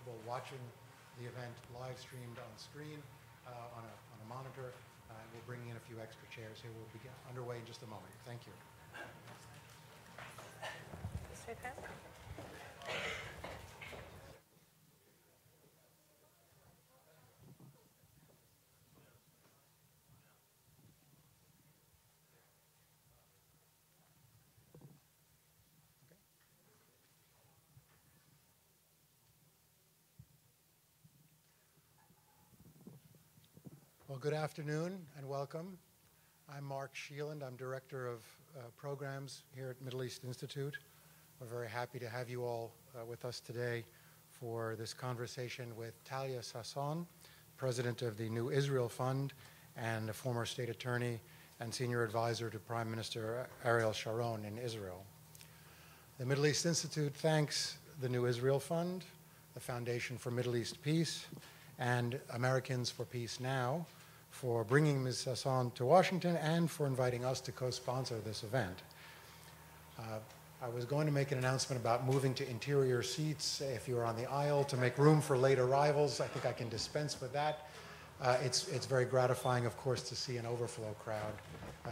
comfortable watching the event live streamed on screen on a monitor. We'll bring in a few extra chairs here. We'll begin underway in just a moment. Thank you. Well, good afternoon and welcome. I'm Mark Sheeland. I'm Director of Programs here at Middle East Institute. We're very happy to have you all with us today for this conversation with Talia Sasson, President of the New Israel Fund and a former state attorney and senior advisor to Prime Minister Ariel Sharon in Israel. The Middle East Institute thanks the New Israel Fund, the Foundation for Middle East Peace, and Americans for Peace Now for bringing Ms. Sasson to Washington and for inviting us to co-sponsor this event. I was going to make an announcement about moving to interior seats if you're on the aisle to make room for late arrivals. I think I can dispense with that. It's very gratifying, of course, to see an overflow crowd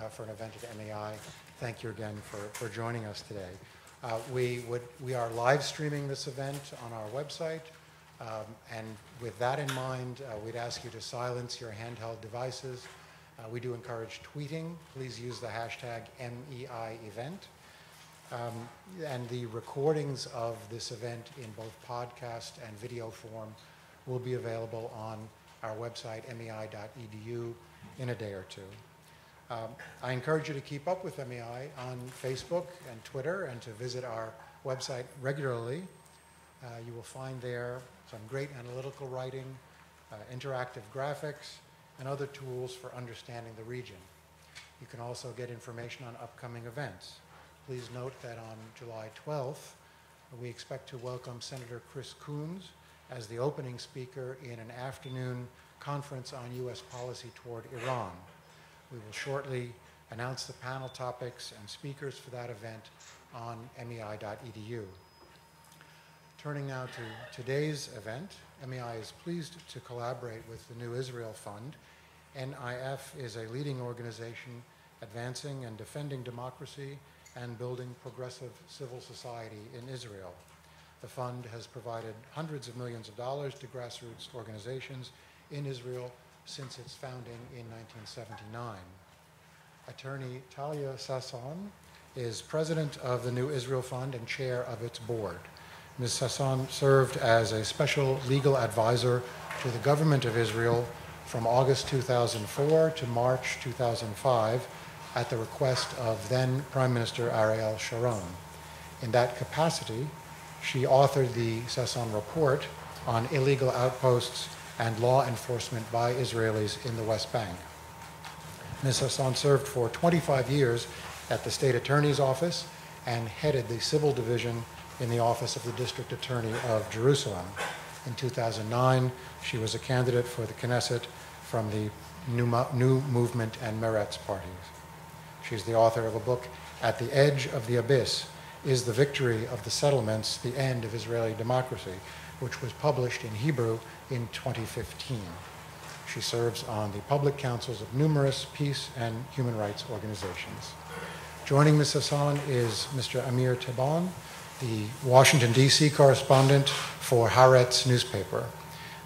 for an event at MEI. Thank you again for joining us today. We are live streaming this event on our website. And with that in mind, we'd ask you to silence your handheld devices. We do encourage tweeting. Please use the hashtag MEIEvent. And the recordings of this event in both podcast and video form will be available on our website, mei.edu, in a day or two. I encourage you to keep up with MEI on Facebook and Twitter and to visit our website regularly. You will find there some great analytical writing, interactive graphics, and other tools for understanding the region. You can also get information on upcoming events. Please note that on July 12th, we expect to welcome Senator Chris Coons as the opening speaker in an afternoon conference on U.S. policy toward Iran. We will shortly announce the panel topics and speakers for that event on mei.edu. Turning now to today's event, MEI is pleased to collaborate with the New Israel Fund. NIF is a leading organization advancing and defending democracy and building progressive civil society in Israel. The fund has provided hundreds of millions of dollars to grassroots organizations in Israel since its founding in 1979. Attorney Talia Sasson is president of the New Israel Fund and chair of its board. Ms. Sasson served as a special legal advisor to the government of Israel from August 2004 to March 2005 at the request of then Prime Minister Ariel Sharon. In that capacity, she authored the Sasson Report on illegal outposts and law enforcement by Israelis in the West Bank. Ms. Sasson served for 25 years at the State Attorney's Office and headed the Civil Division in the Office of the District Attorney of Jerusalem. In 2009, she was a candidate for the Knesset from the New Movement and Meretz parties. She's the author of a book, At the Edge of the Abyss, Is the Victory of the Settlements the End of Israeli Democracy, which was published in Hebrew in 2015. She serves on the public councils of numerous peace and human rights organizations. Joining Ms. Sasson is Mr. Amir Tibon, the Washington, D.C. correspondent for Haaretz newspaper.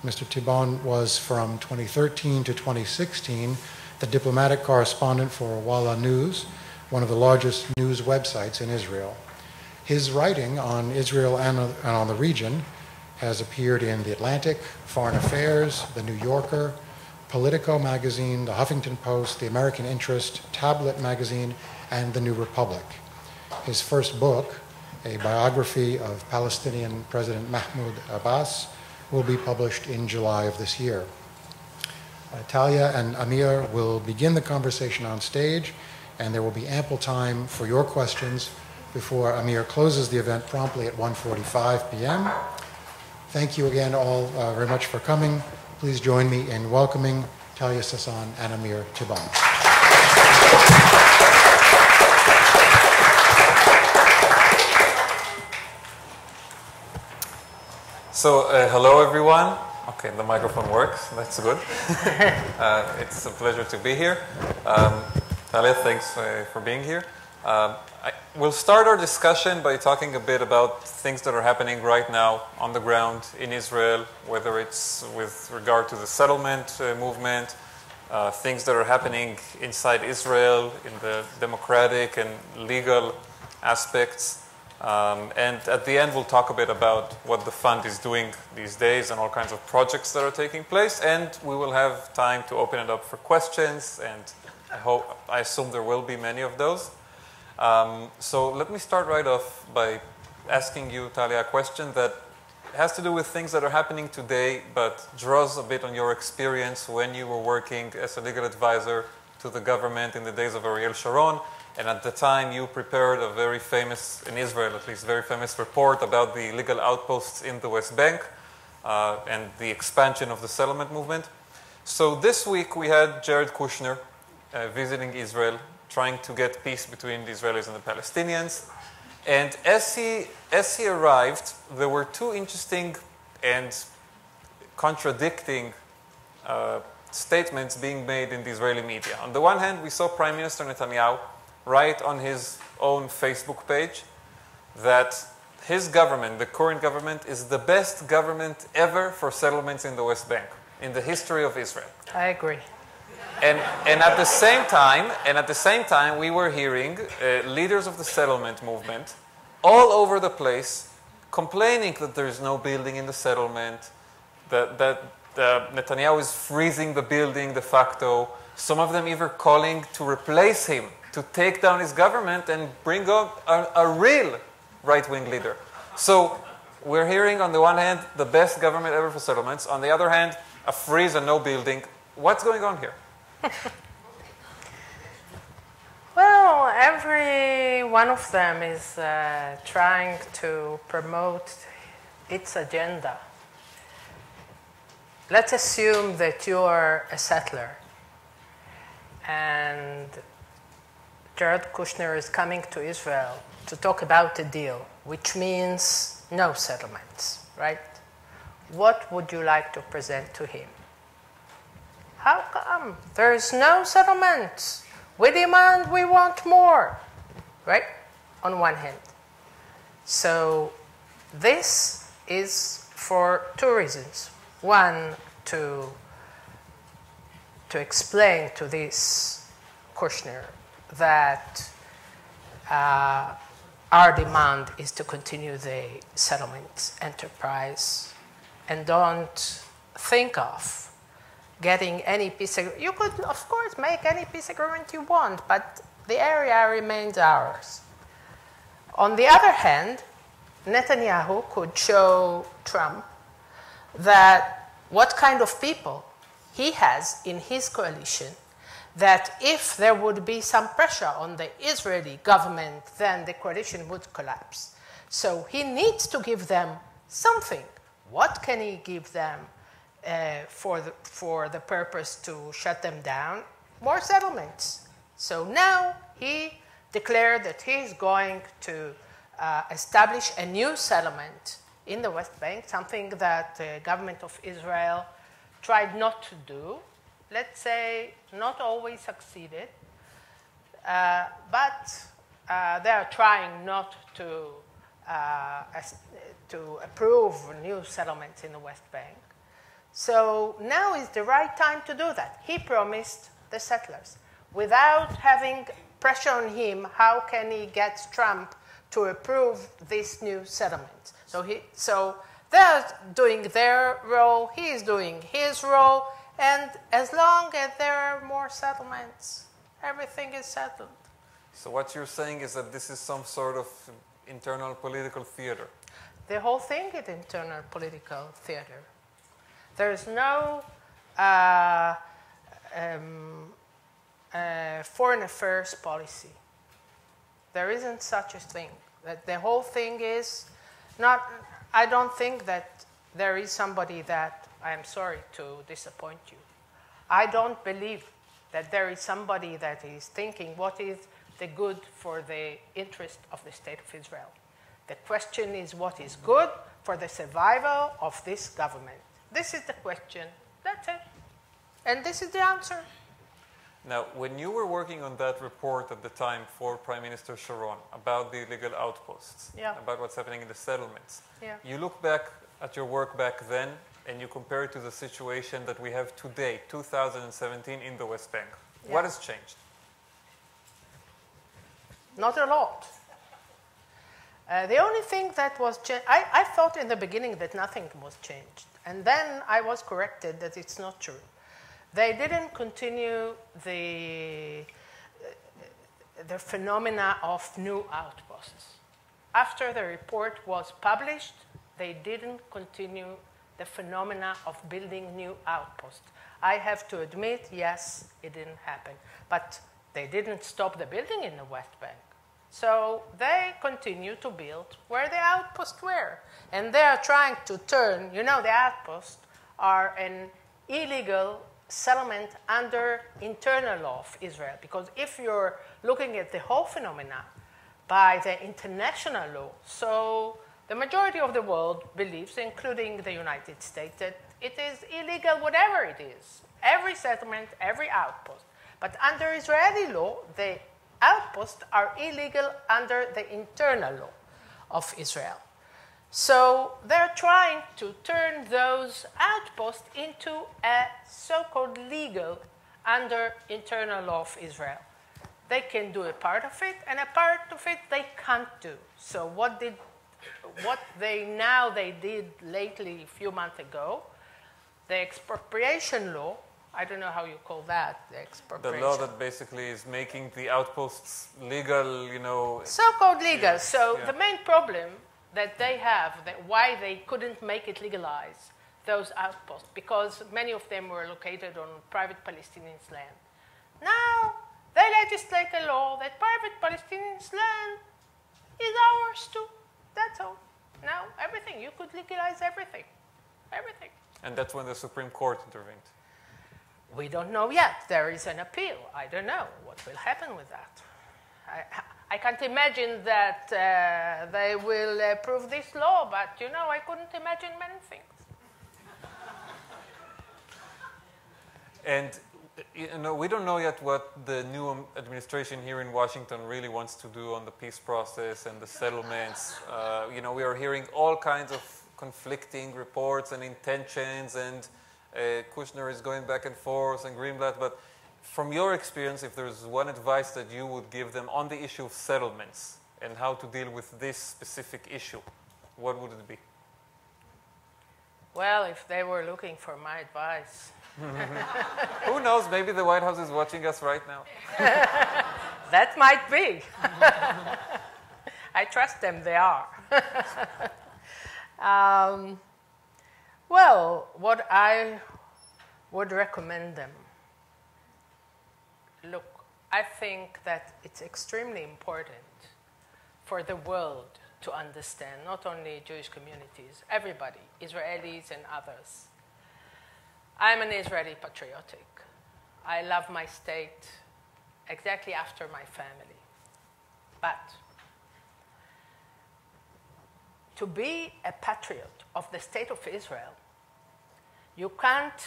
Mr. Tibon was from 2013 to 2016 the diplomatic correspondent for Walla News, one of the largest news websites in Israel. His writing on Israel and on the region has appeared in The Atlantic, Foreign Affairs, The New Yorker, Politico magazine, The Huffington Post, The American Interest, Tablet magazine, and The New Republic. His first book, a biography of Palestinian President Mahmoud Abbas, will be published in July of this year. Talia and Amir will begin the conversation on stage, and there will be ample time for your questions before Amir closes the event promptly at 1:45 p.m. Thank you again all very much for coming. Please join me in welcoming Talia Sasson and Amir Tibon. Hello everyone. Okay, the microphone works. That's good. It's a pleasure to be here. Talia, thanks for being here. We'll start our discussion by talking a bit about things that are happening right now on the ground in Israel, whether it's with regard to the settlement movement, things that are happening inside Israel in the democratic and legal aspects. And at the end, we'll talk a bit about what the fund is doing these days and all kinds of projects that are taking place. And we will have time to open it up for questions. And I assume there will be many of those. So let me start right off by asking you, Talia, a question that has to do with things that are happening today, but draws a bit on your experience when you were working as a legal advisor to the government in the days of Ariel Sharon. And at the time, you prepared a very famous, in Israel at least, very famous report about the illegal outposts in the West Bank and the expansion of the settlement movement. So this week, we had Jared Kushner visiting Israel, trying to get peace between the Israelis and the Palestinians. And as he arrived, there were two interesting and contradicting statements being made in the Israeli media. On the one hand, we saw Prime Minister Netanyahu write on his own Facebook page that his government, the current government, is the best government ever for settlements in the West Bank, in the history of Israel. I agree. And at the same time, we were hearing leaders of the settlement movement all over the place complaining that there is no building in the settlement, that Netanyahu is freezing the building de facto. Some of them even calling to replace him, to take down his government and bring up a real right-wing leader. So we're hearing, on the one hand, the best government ever for settlements. On the other hand, a freeze and no building. What's going on here? Well, every one of them is trying to promote its agenda. Let's assume that you're a settler and Jared Kushner is coming to Israel to talk about a deal, which means no settlements, right? What would you like to present to him? How come? There's no settlements. We demand, we want more, right? On one hand. So this is for two reasons. One, to explain to this Kushner that our demand is to continue the settlement enterprise and don't think of getting any peace agreement. You could, of course, make any peace agreement you want, but the area remains ours. On the other hand, Netanyahu could show Trump that what kind of people he has in his coalition, that if there would be some pressure on the Israeli government, then the coalition would collapse. So he needs to give them something. What can he give them for the purpose to shut them down? More settlements. So now he declared that he is going to establish a new settlement in the West Bank, something that the government of Israel tried not to do. Let's say not always succeeded, but they are trying not to approve new settlements in the West Bank. So now is the right time to do that. He promised the settlers. Without having pressure on him, how can he get Trump to approve this new settlement? So they're doing their role, he is doing his role, and as long as there are more settlements, everything is settled. So what you're saying is that this is some sort of internal political theater. The whole thing is internal political theater. There's no foreign affairs policy. There isn't such a thing. That the whole thing is not, I don't think that there is somebody that, I'm sorry to disappoint you. I don't believe that there is somebody that is thinking what is the good for the interest of the state of Israel. The question is what is good for the survival of this government. This is the question. That's it. And this is the answer. Now, when you were working on that report at the time for Prime Minister Sharon about the illegal outposts, about what's happening in the settlements, you look back at your work back then and you compare it to the situation that we have today, 2017, in the West Bank. What has changed? Not a lot. The only thing that was changed, I thought in the beginning that nothing was changed. And then I was corrected that it's not true. They didn't continue the phenomena of new outposts. After the report was published, they didn't continue the phenomena of building new outposts. I have to admit, yes, it didn't happen. But they didn't stop the building in the West Bank. So they continue to build where the outposts were. And they are trying to turn, the outposts are an illegal settlement under internal law of Israel. Because if you're looking at the whole phenomena by the international law, so the majority of the world believes, including the United States, that it is illegal whatever it is. Every settlement, every outpost. But under Israeli law, the outposts are illegal under the internal law of Israel. So they're trying to turn those outposts into a so-called legal under internal law of Israel. They can do a part of it, and a part of it they can't do. So what they did lately, a few months ago, the expropriation law, I don't know how you call that, the expropriation. The law that basically is making the outposts legal, So-called legal. The main problem that they have, why they couldn't make it legalize, those outposts, because many of them were located on private Palestinians' land. Now, they legislate a law that private Palestinians' land is ours too. That's all. Now, everything. You could legalize everything. Everything. And that's when the Supreme Court intervened. We don't know yet. There is an appeal. I don't know what will happen with that. I can't imagine that they will approve this law, but, I couldn't imagine many things. And, we don't know yet what the new administration here in Washington really wants to do on the peace process and the settlements. We are hearing all kinds of conflicting reports and intentions, and Kushner is going back and forth, and Greenblatt. But from your experience, if there's one advice that you would give them on the issue of settlements and how to deal with this specific issue, what would it be? Well, if they were looking for my advice. Who knows? Maybe the White House is watching us right now. That might be. I trust them, they are. Well, what I would recommend them, look, I think that it's extremely important for the world to understand, not only Jewish communities, everybody, Israelis and others. I'm an Israeli patriotic. I love my state exactly after my family. But to be a patriot of the state of Israel, you can't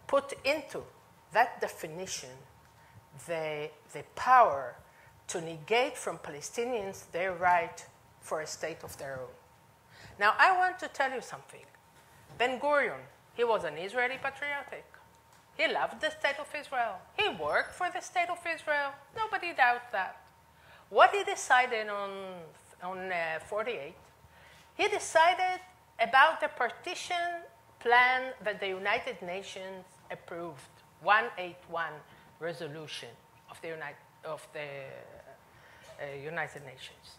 put into that definition the power to negate from Palestinians their right for a state of their own. Now, I want to tell you something. Ben-Gurion, he was an Israeli patriotic. He loved the state of Israel. He worked for the state of Israel. Nobody doubts that. What he decided on 48, he decided about the partition plan that the United Nations approved, 181 resolution of the United Nations.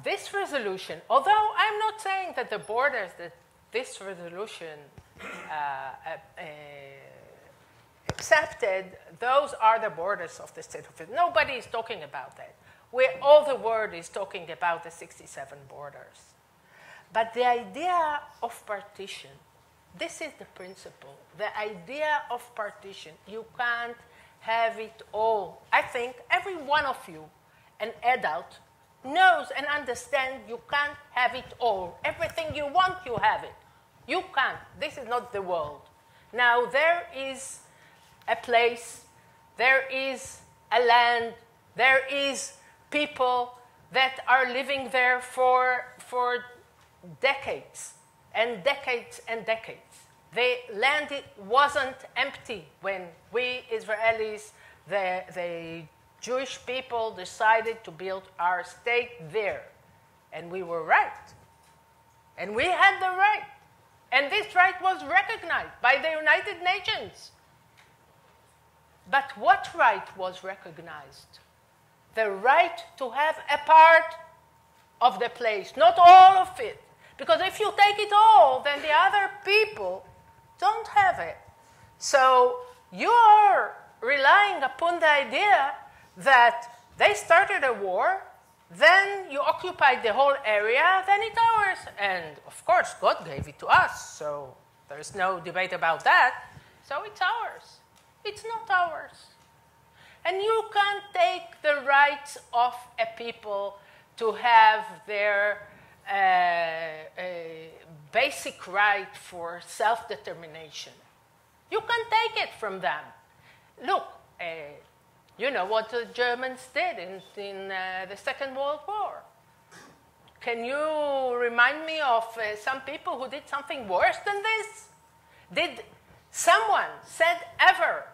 This resolution, although I'm not saying that the borders that this resolution accepted, those are the borders of the state of Israel. Nobody is talking about that. All the world is talking about the 67 borders. But the idea of partition, this is the principle. The idea of partition, you can't have it all. I think every one of you, an adult, knows and understands you can't have it all. Everything you want, you have it. You can't. This is not the world. Now, there is a place, there is a land, there is people that are living there for decades and decades and decades. The land wasn't empty when we Israelis, the Jewish people, decided to build our state there. And we were right. And we had the right. And this right was recognized by the United Nations. But what right was recognized? The right to have a part of the place, not all of it. Because if you take it all, then the other people don't have it. So you are relying upon the idea that they started a war, then you occupied the whole area, then it's ours. And of course, God gave it to us, so there's no debate about that. So it's ours. It's not ours. And you can't take the rights of a people to have their basic right for self-determination. You can't take it from them. Look, you know what the Germans did in the Second World War. Can you remind me of some people who did something worse than this? Did someone said ever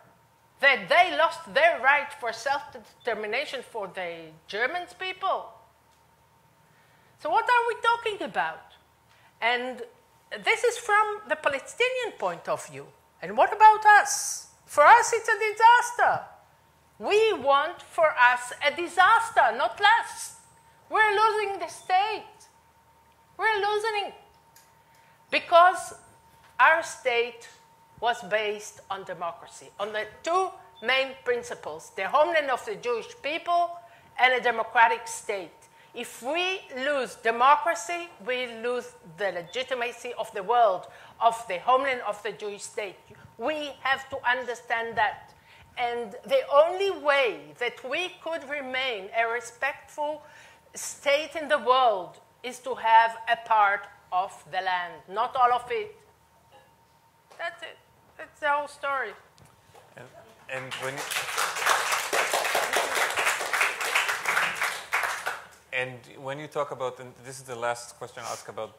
that they lost their right for self-determination for the Germans people? So what are we talking about? And this is from the Palestinian point of view. And what about us? For us, it's a disaster. We want for us a disaster, not less. We're losing the state. We're losing it. Because our state was based on democracy, on the two main principles, the homeland of the Jewish people and a democratic state. If we lose democracy, we lose the legitimacy of the world, of the homeland of the Jewish state. We have to understand that. And the only way that we could remain a respectful state in the world is to have a part of the land, not all of it. That's it. That's the whole story. And when you, and when you talk about, and this is the last question I'll ask about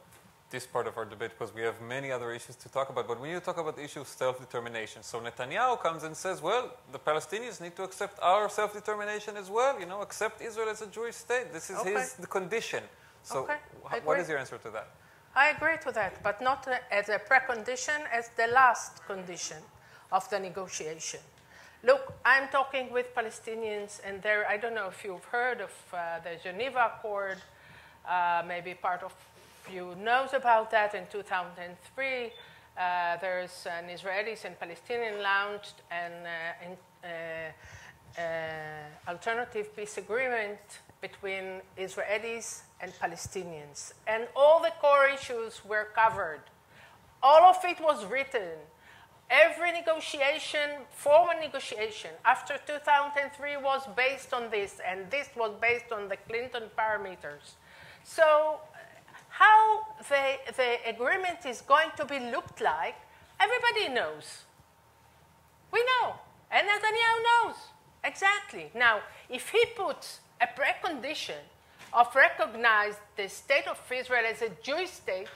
this part of our debate, because we have many other issues to talk about, but when you talk about the issue of self-determination, so Netanyahu comes and says, well, the Palestinians need to accept our self-determination as well, you know, accept Israel as a Jewish state. This is the condition. So what is your answer to that? I agree to that, but not as a precondition, as the last condition of the negotiation. Look, I'm talking with Palestinians, and there, I don't know if you've heard of the Geneva Accord, maybe part of you knows about that. In 2003, there's an Israelis and Palestinian launched an alternative peace agreement between Israelis and Palestinians. And all the core issues were covered. All of it was written. Every negotiation, formal negotiation, after 2003 was based on this, and this was based on the Clinton parameters. So how the agreement is going to be looked like, everybody knows. We know, and Netanyahu knows, exactly. Now, if he puts a precondition of recognize the state of Israel as a Jewish state,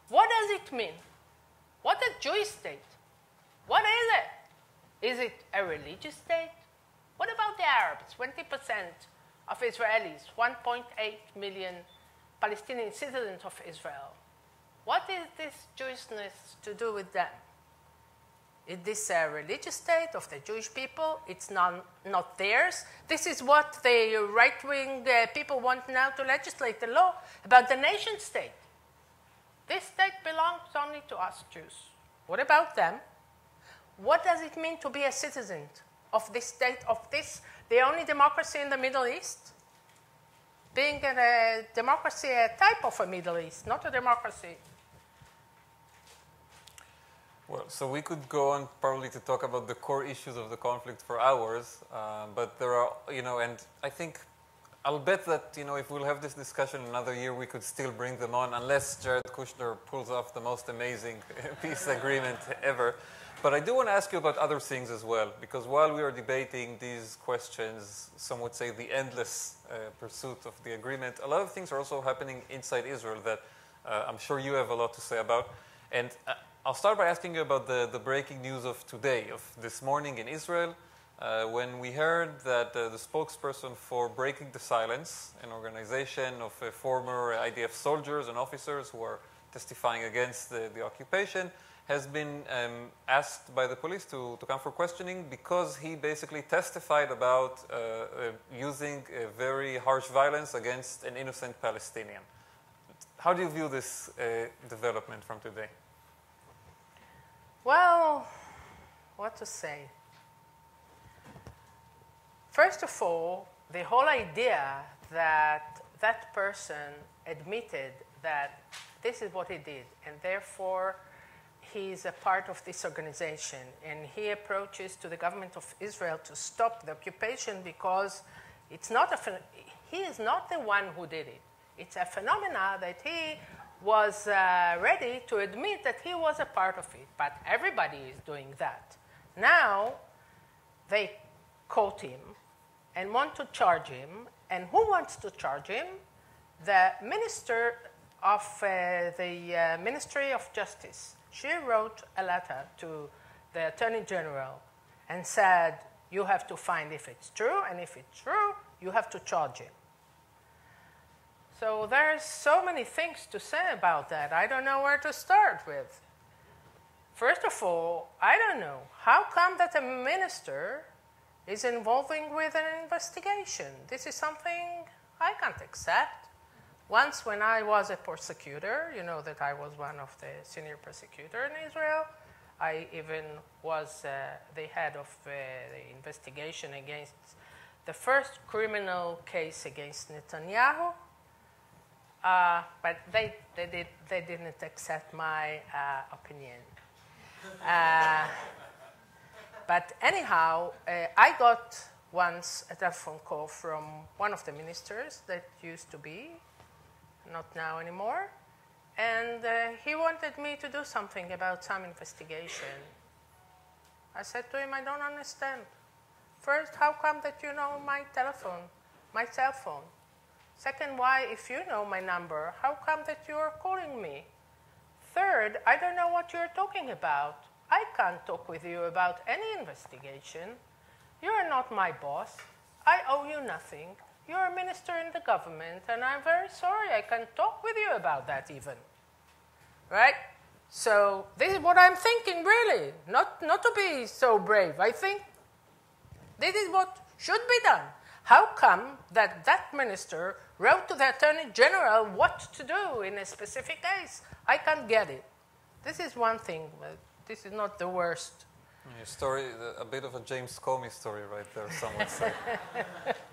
what does it mean? What a Jewish state? What is it? Is it a religious state? What about the Arabs? 20% of Israelis, 1.8 million Palestinian citizens of Israel. What is this Jewishness to do with them? Is this a religious state of the Jewish people? It's not theirs. This is what the right-wing people want now to legislate the law about the nation state. This state belongs only to us Jews. What about them? What does it mean to be a citizen of this state, of this, the only democracy in the Middle East? Being a democracy, a type of a Middle East, not a democracy. Well, so we could go on probably to talk about the core issues of the conflict for hours, but there are, you know, and I think I'll bet that, if we'll have this discussion another year, we could still bring them on, unless Jared Kushner pulls off the most amazing peace agreement ever. But I do want to ask you about other things as well, because while we are debating these questions, some would say the endless pursuit of the agreement, a lot of things are also happening inside Israel that I'm sure you have a lot to say about. And I'll start by asking you about the breaking news of today, of this morning in Israel, when we heard that the spokesperson for Breaking the Silence, an organization of former IDF soldiers and officers who are testifying against the occupation, has been asked by the police to come for questioning because he basically testified about using very harsh violence against an innocent Palestinian. How do you view this development from today? Well, what to say? First of all, the whole idea that that person admitted that this is what he did, and therefore he's a part of this organization, and he approaches to the government of Israel to stop the occupation because it's not he is not the one who did it. It's a phenomena that he was ready to admit that he was a part of it, but everybody is doing that. Now, they caught him and want to charge him, and who wants to charge him? The minister of the Ministry of Justice. She wrote a letter to the Attorney General and said, you have to find if it's true, and if it's true, you have to charge him. So there's so many things to say about that. I don't know where to start with. First of all, I don't know. How come that a minister is involving with an investigation? This is something I can't accept. Once when I was a prosecutor, you know that I was one of the senior prosecutors in Israel. I even was the head of the investigation against the first criminal case against Netanyahu. But they didn't accept my opinion. But anyhow, I got once a telephone call from one of the ministers that used to be, not now anymore, and he wanted me to do something about some investigation. I said to him, I don't understand. First, how come that you know my cell phone? Second, why, if you know my number, how come that you are calling me? Third, I don't know what you're talking about. I can't talk with you about any investigation. You're not my boss. I owe you nothing. You're a minister in the government, and I'm very sorry I can't talk with you about that even. Right? So this is what I'm thinking, really. Not to be so brave. I think this is what should be done. How come that minister wrote to the Attorney General what to do in a specific case? I can't get it. This is one thing, but this is not the worst. Your story, a bit of a James Comey story right there, some would say.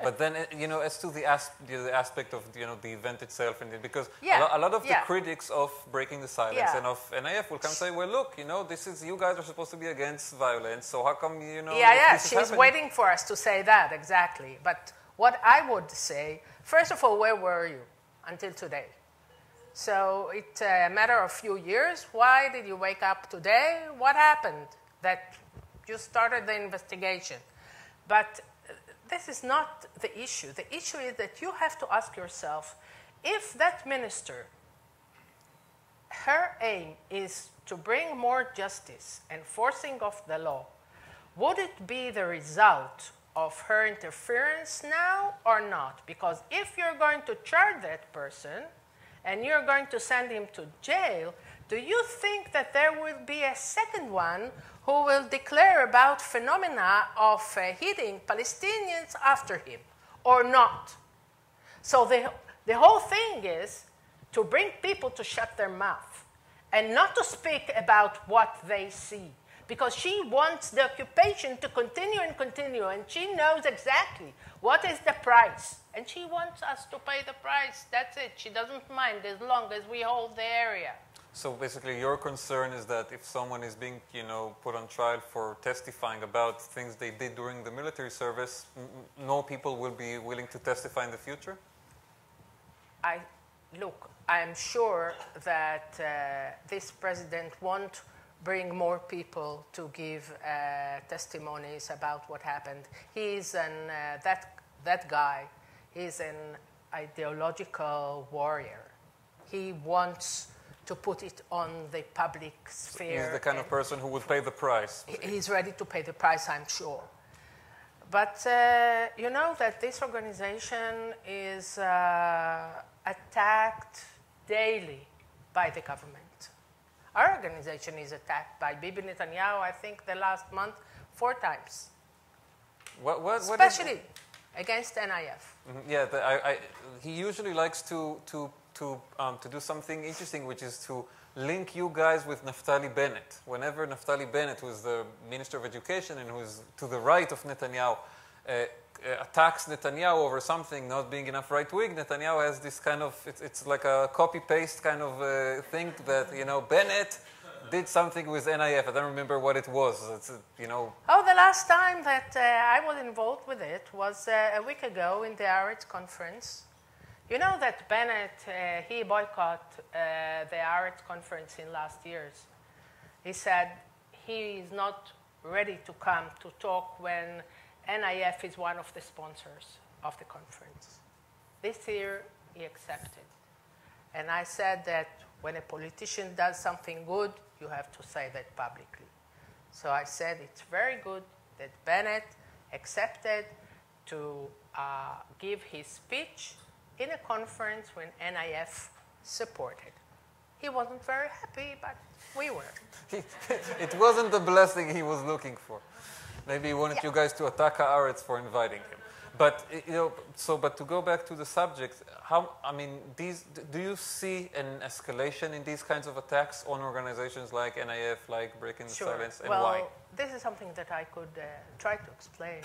But then, as to the aspect of, the event itself, and because a lot of the critics of Breaking the Silence and of NIF will come say, well, look, you guys are supposed to be against violence, so how come, she's waiting for us to say that, exactly. But what I would say, first of all, where were you until today? So it's a matter of a few years. Why did you wake up today? What happened that you started the investigation? But this is not the issue. The issue is that you have to ask yourself, if that minister, her aim is to bring more justice and forcing of the law, would it be the result of her interference now or not? Because if you're going to charge that person and you're going to send him to jail, do you think that there will be a second one who will declare about phenomena of hitting Palestinians after him or not? So the whole thing is to bring people to shut their mouth and not to speak about what they see, because she wants the occupation to continue and continue, and she knows exactly what is the price, and she wants us to pay the price. That's it. She doesn't mind as long as we hold the area. So basically your concern is that if someone is being, put on trial for testifying about things they did during the military service, no people will be willing to testify in the future? Look, I'm sure that this president won't bring more people to give testimonies about what happened. He's that guy, he's an ideological warrior. He wants to put it on the public sphere. He's the kind of person who would pay the price. He's ready to pay the price, I'm sure. But you know that this organization is attacked daily by the government. Our organization is attacked by Bibi Netanyahu, I think, the last month 4 times. Especially against NIF. Yeah, he usually likes to do something interesting, which is to link you guys with Naftali Bennett. Whenever Naftali Bennett, who is the Minister of Education and who is to the right of Netanyahu, attacks Netanyahu over something not being enough right-wing, Netanyahu has this kind of, it's like a copy-paste kind of thing that, Bennett did something with NIF. I don't remember what it was. Oh, the last time that I was involved with it was a week ago in the Haaretz conference. You know that Bennett, he boycotted the Haaretz conference in last years. He said he is not ready to come to talk when NIF is one of the sponsors of the conference. This year, he accepted. And I said that when a politician does something good, you have to say that publicly. So I said it's very good that Bennett accepted to give his speech in a conference when NIF supported. He wasn't very happy, but we were. It wasn't the blessing he was looking for. Maybe he wanted you guys to attack Haaretz for inviting him. But, but to go back to the subject, do you see an escalation in these kinds of attacks on organizations like NIF, like Breaking the Silence, and why? This is something that I could try to explain.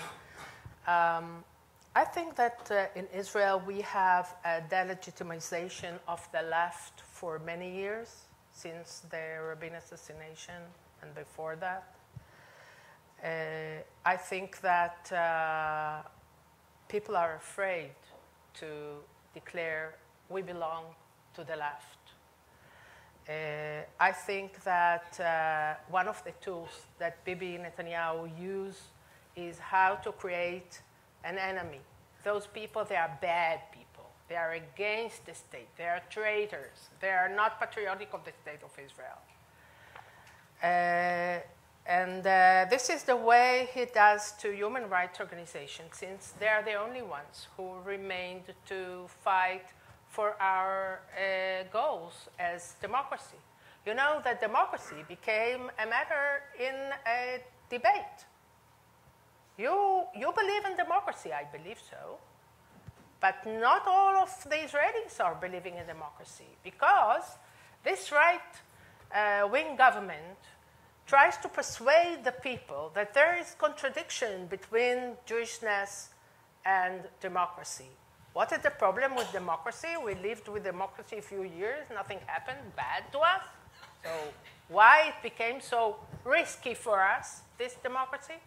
I think that in Israel we have a delegitimization of the left for many years, since the Rabin assassination and before that. I think that people are afraid to declare we belong to the left. I think that one of the tools that Bibi Netanyahu used is how to create an enemy. Those people, they are bad people. They are against the state. They are traitors. They are not patriotic of the state of Israel. This is the way he does to human rights organizations, since they are the only ones who remained to fight for our goals as democracy. You know that democracy became a matter in a debate. You believe in democracy, I believe so, but not all of the Israelis are believing in democracy, because this right-wing government tries to persuade the people that there is contradiction between Jewishness and democracy. What is the problem with democracy? We lived with democracy a few years, nothing happened bad to us. So why it became so risky for us, this democracy?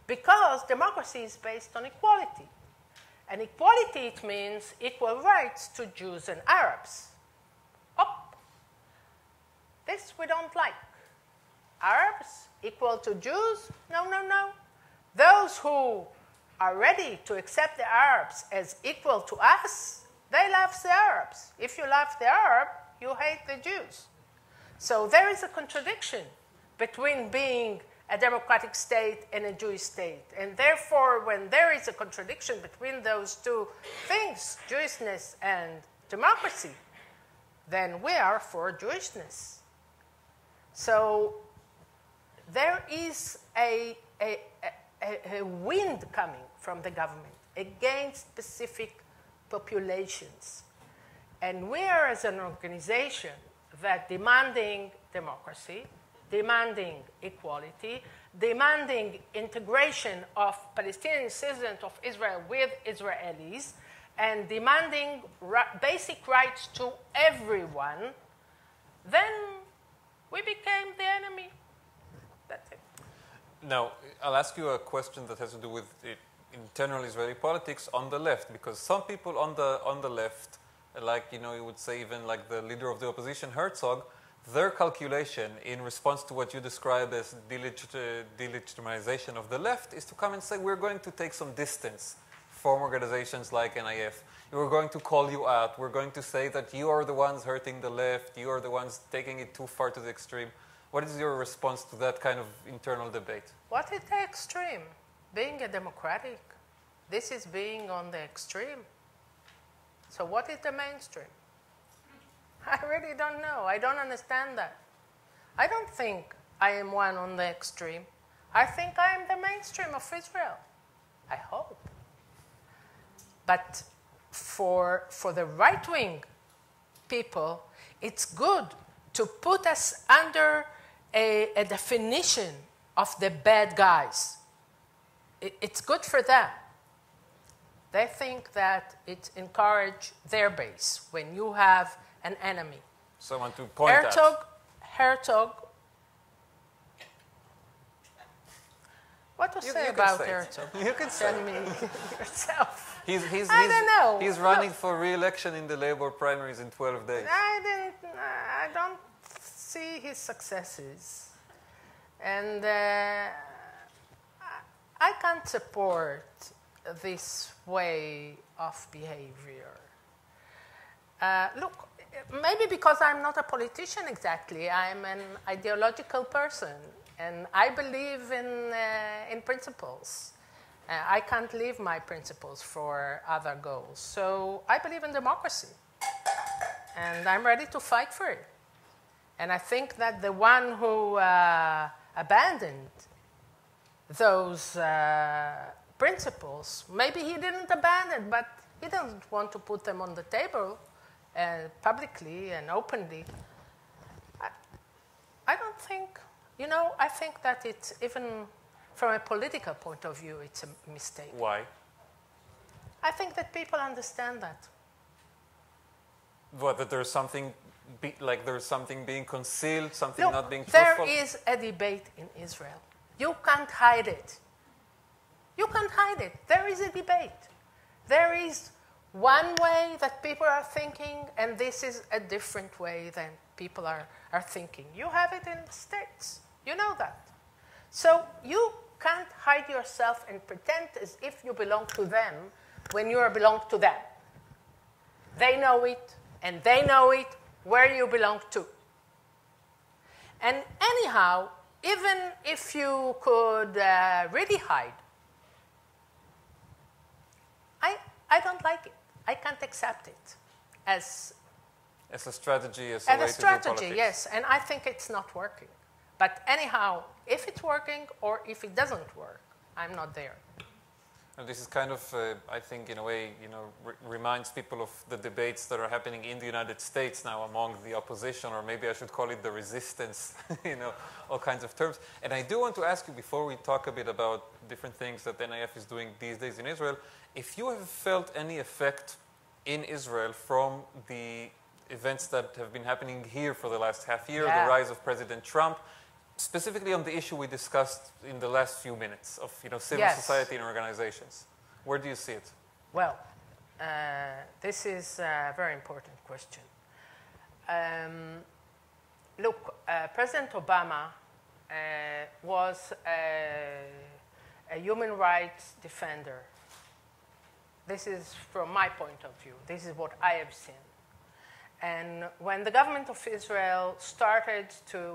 Because democracy is based on equality. And equality, it means equal rights to Jews and Arabs. This we don't like. Arabs equal to Jews? No, no, no. Those who are ready to accept the Arabs as equal to us, they love the Arabs. If you love the Arab, you hate the Jews. So there is a contradiction between being a democratic state and a Jewish state. And therefore, when there is a contradiction between those two things, Jewishness and democracy, then we are for Jewishness. So there is a wind coming from the government against specific populations. And we are, as an organization, that demanding democracy, demanding equality, demanding integration of Palestinian citizens of Israel with Israelis, and demanding basic rights to everyone, then We became the enemy. That's it. Now, I'll ask you a question that has to do with internal Israeli politics on the left, because some people on the left, like, you know, you would say even like the leader of the opposition, Herzog, their calculation in response to what you describe as delegitimization of the left is to come and say, we're going to take some distance from organizations like NIF. We're going to call you out. We're going to say that you are the ones hurting the left. You are the ones taking it too far to the extreme. What is your response to that kind of internal debate? What is the extreme? Being a democratic. This is being on the extreme. So what is the mainstream? I really don't know. I don't understand that. I don't think I am one on the extreme. I think I am the mainstream of Israel. I hope. But for the right-wing people, it's good to put us under a definition of the bad guys. It's good for them. They think that it encourages their base when you have an enemy. Someone to point at. Herzog. What to say about Herzog? You can say Tell me yourself. I don't know. He's running for re-election in the Labour primaries in 12 days. I don't see his successes. And I can't support this way of behavior. Look, maybe because I'm not a politician exactly. I'm an ideological person, and I believe in principles. I can't leave my principles for other goals. So I believe in democracy, and I'm ready to fight for it. And I think that the one who abandoned those principles, maybe he didn't abandon, but he doesn't want to put them on the table publicly and openly. I don't think, you know, I think that it's even from a political point of view, it's a mistake. Why? I think that people understand that. What, that there's something, there's something being concealed, something Look, not being truthful? there is a debate in Israel. You can't hide it. You can't hide it. There is a debate. There is one way that people are thinking, and this is a different way than people are thinking. You have it in the States. You know that. So you can't hide yourself and pretend as if you belong to them when you belong to them. They know it, and they know it where you belong to. And anyhow, even if you could really hide, I don't like it. I can't accept it as a strategy, as a way to do politics. Yes, and I think it's not working. But anyhow, if it's working or if it doesn't work, I'm not there. And this is kind of, I think, in a way, you know, reminds people of the debates that are happening in the United States now among the opposition, or maybe I should call it the resistance, you know, all kinds of terms. And I do want to ask you, before we talk a bit about different things that NIF is doing these days in Israel, if you have felt any effect in Israel from the events that have been happening here for the last half year, the rise of President Trump, specifically on the issue we discussed in the last few minutes of, you know, civil society and organizations. Where do you see it? Well, this is a very important question. Look, President Obama was a human rights defender. This is from my point of view. This is what I have seen. And when the government of Israel started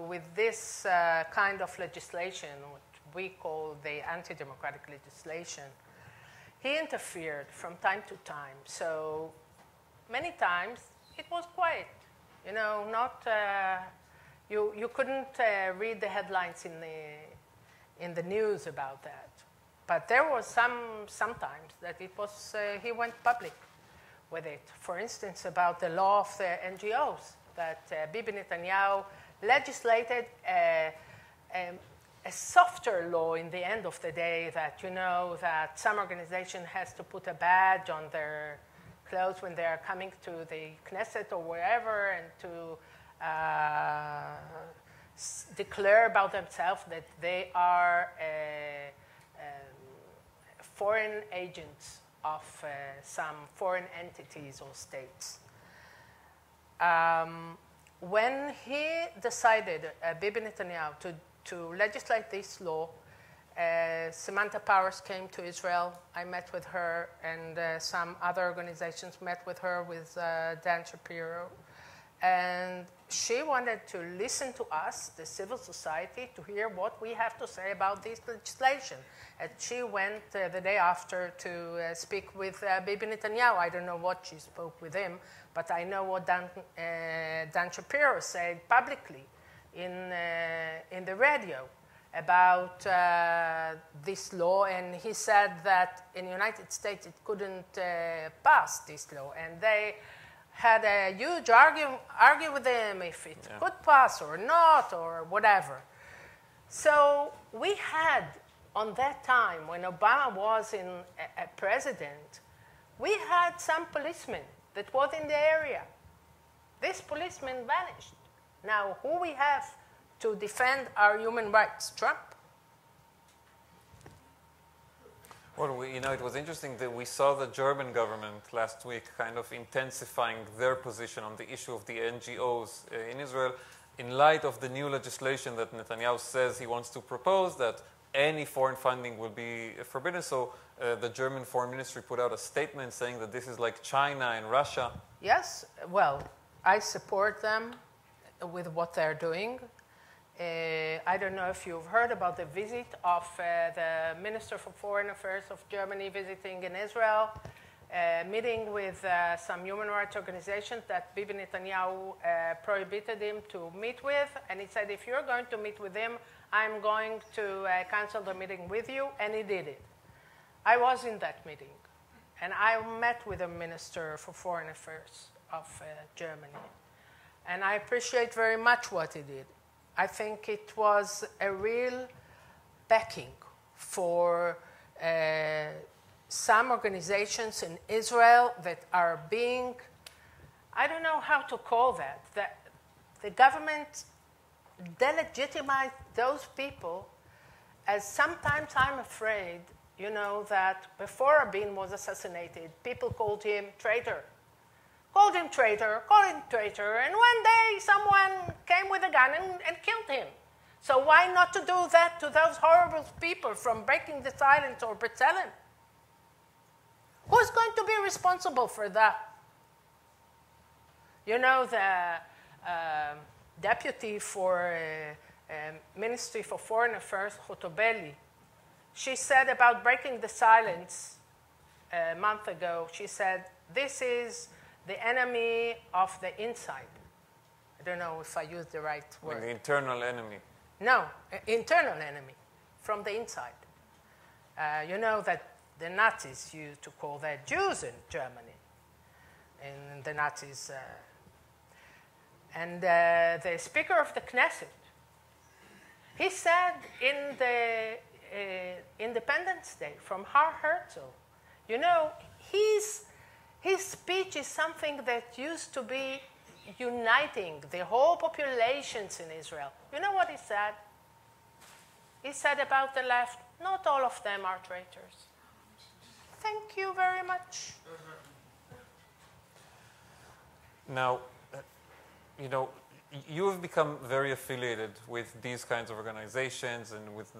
with this kind of legislation, what we call the anti-democratic legislation, he interfered from time to time. So many times it was quiet. You know, not you couldn't read the headlines in the news about that. But there was sometimes that it was he went public with it. For instance, about the law of the NGOs, that Bibi Netanyahu legislated a softer law in the end of the day, that, you know, that some organization has to put a badge on their clothes when they are coming to the Knesset or wherever, and to declare about themselves that they are foreign agents of some foreign entities or states. When he decided, Bibi Netanyahu, to legislate this law, Samantha Powers came to Israel. I met with her, and some other organizations met with her, with Dan Shapiro. And she wanted to listen to us, the civil society, to hear what we have to say about this legislation. And she went the day after to speak with Bibi Netanyahu. I don't know what she spoke with him, but I know what Dan Shapiro said publicly in the radio about this law. And he said that in the United States it couldn't pass this law. And they had a huge argue with them if it could pass or not or whatever. So we had, on that time when Obama was a president, we had some policemen that was in the area. This policeman vanished. Now, who we have to defend our human rights? Trump? Well, it was interesting that we saw the German government last week kind of intensifying their position on the issue of the NGOs in Israel in light of the new legislation that Netanyahu says he wants to propose, that any foreign funding will be forbidden. So the German foreign ministry put out a statement saying that this is like China and Russia. Yes, well, I support them with what they're doing. I don't know if you've heard about the visit of the Minister for Foreign Affairs of Germany visiting in Israel, meeting with some human rights organizations that Bibi Netanyahu prohibited him to meet with. And he said, if you're going to meet with him, I'm going to cancel the meeting with you. And he did it. I was in that meeting. And I met with the Minister for Foreign Affairs of Germany. And I appreciate very much what he did. I think it was a real backing for some organizations in Israel that are being, I don't know how to call that the government delegitimized those people, as sometimes I'm afraid, you know, that before Rabin was assassinated, people called him traitor. Called him traitor, and one day someone came with a gun and killed him. So why not to do that to those horrible people from breaking the silence or B'Tselem? Who's going to be responsible for that? You know, the deputy for Ministry for Foreign Affairs, Hotobeli, she said about breaking the silence a month ago, she said, this is the enemy of the inside. I don't know if I used the right word. Like the internal enemy. No, internal enemy, from the inside. You know that the Nazis used to call their Jews in Germany. And the Nazis. And the Speaker of the Knesset, he said in the Independence Day from Haaretz, you know, his speech is something that used to be uniting the whole populations in Israel. You know what he said? He said about the left, not all of them are traitors. Thank you very much. Now, you know, you have become very affiliated with these kinds of organizations and with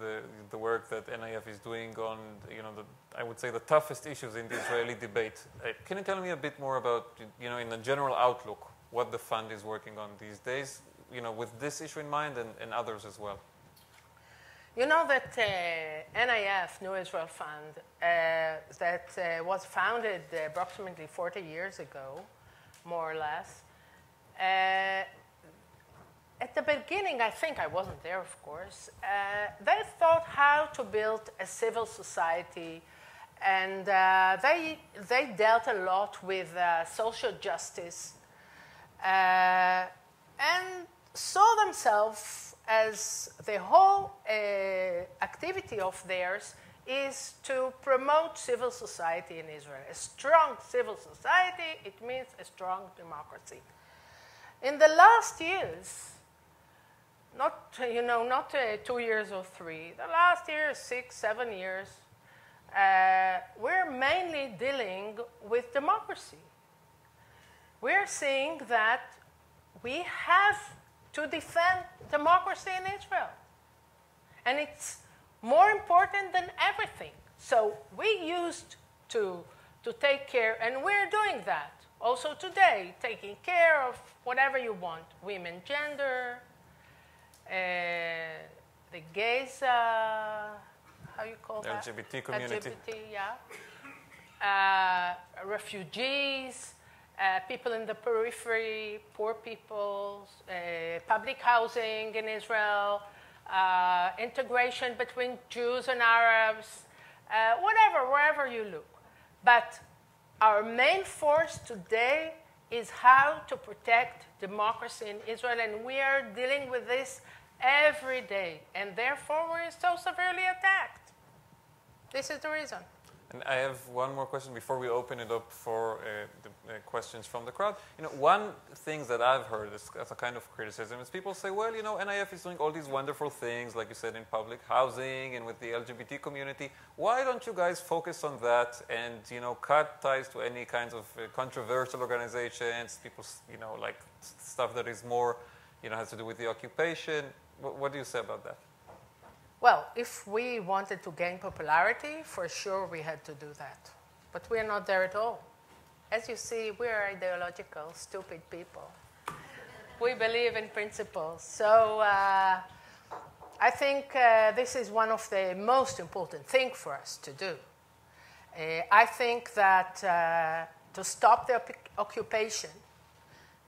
the work that NIF is doing on, you know, I would say the toughest issues in the Israeli debate. Can you tell me a bit more about, you know, in a general outlook, what the fund is working on these days, you know, with this issue in mind and others as well? You know that NIF, New Israel Fund, that was founded approximately 40 years ago, more or less. At the beginning, I think I wasn't there, of course, they thought how to build a civil society, and they dealt a lot with social justice and saw themselves as the whole activity of theirs is to promote civil society in Israel. A strong civil society, it means a strong democracy. In the last years, not 2 years or 3. The last year, 6, 7 years, we're mainly dealing with democracy. We're seeing that we have to defend democracy in Israel. And it's more important than everything. So we used to take care, and we're doing that also today, taking care of whatever you want, women, gender, the gays, how you call that? LGBT community. LGBT, yeah. Refugees, people in the periphery, poor people, public housing in Israel, integration between Jews and Arabs, wherever you look. But our main force today is how to protect democracy in Israel, and we are dealing with this every day, and therefore we're so severely attacked. This is the reason. And I have one more question before we open it up for the questions from the crowd. One thing that I've heard as a kind of criticism is people say, well, NIF is doing all these wonderful things, like you said, in public housing and with the LGBT community. Why don't you guys focus on that and, cut ties to any kinds of controversial organizations, people, like stuff that is more, has to do with the occupation? What do you say about that? Well, if we wanted to gain popularity, for sure we had to do that. But we are not there at all. As you see, we are ideological, stupid people. We believe in principles. So I think this is one of the most important things for us to do. I think that to stop the occupation,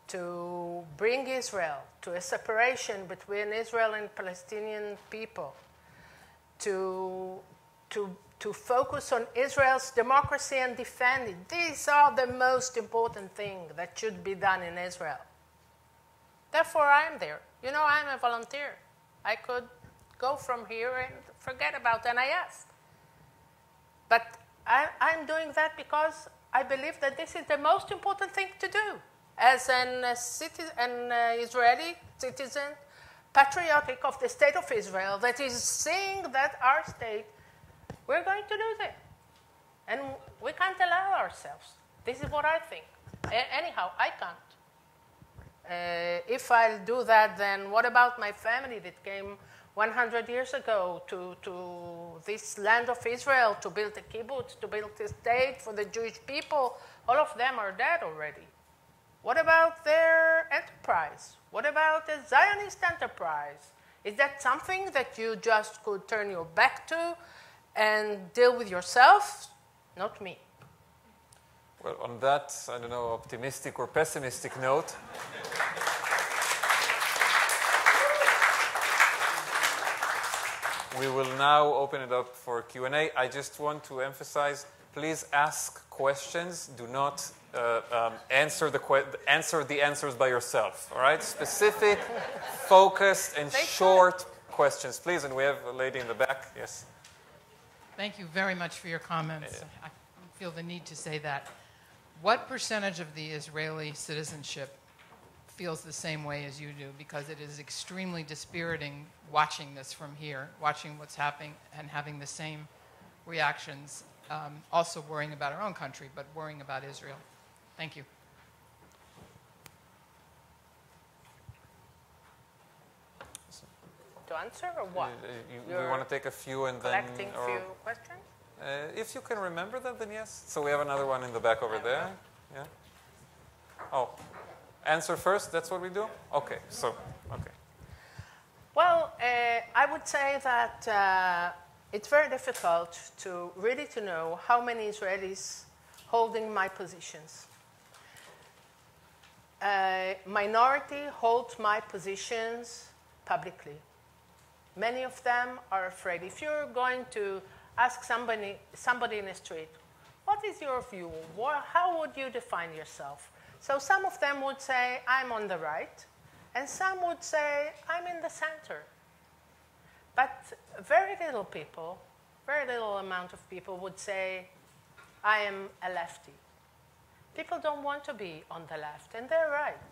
to bring Israel to a separation between Israel and Palestinian people, to focus on Israel's democracy and defend it. These are the most important things that should be done in Israel. Therefore, I'm there. I'm a volunteer. I could go from here and forget about NIF. But I'm doing that because I believe that this is the most important thing to do. As an Israeli citizen, patriotic of the state of Israel, that is seeing that our state, we're going to do this. And we can't allow ourselves. This is what I think. Anyhow, I can't. If I'll do that, then what about my family that came 100 years ago to this land of Israel to build a kibbutz, to build a state for the Jewish people? All of them are dead already. What about their enterprise? What about the Zionist enterprise? Is that something that you just could turn your back to and deal with yourself? Not me. Well, on that, I don't know, optimistic or pessimistic note, we will now open it up for Q&A. I just want to emphasize, please ask questions. Do not answer the answers by yourself, all right? Specific, focused, and short questions, please. And we have a lady in the back. Yes. Thank you very much for your comments. I feel the need to say that. What percentage of the Israeli citizenship feels the same way as you do? Because it is extremely dispiriting watching this from here, watching what's happening and having the same reactions, also worrying about our own country, but worrying about Israel. Thank you. To answer or what? We want to take a few and then... Collecting a few questions? If you can remember them, then yes. So we have another one in the back over there. Yeah. Oh, answer first, that's what we do? Okay, okay. Well, I would say that it's very difficult to really know how many Israelis holding my positions. Minority hold my positions publicly. Many of them are afraid. If you're going to ask somebody in the street, what is your view? How would you define yourself? So some of them would say, I'm on the right, and some would say, I'm in the center. But very little amount of people would say, I am a lefty. People don't want to be on the left, and they're right.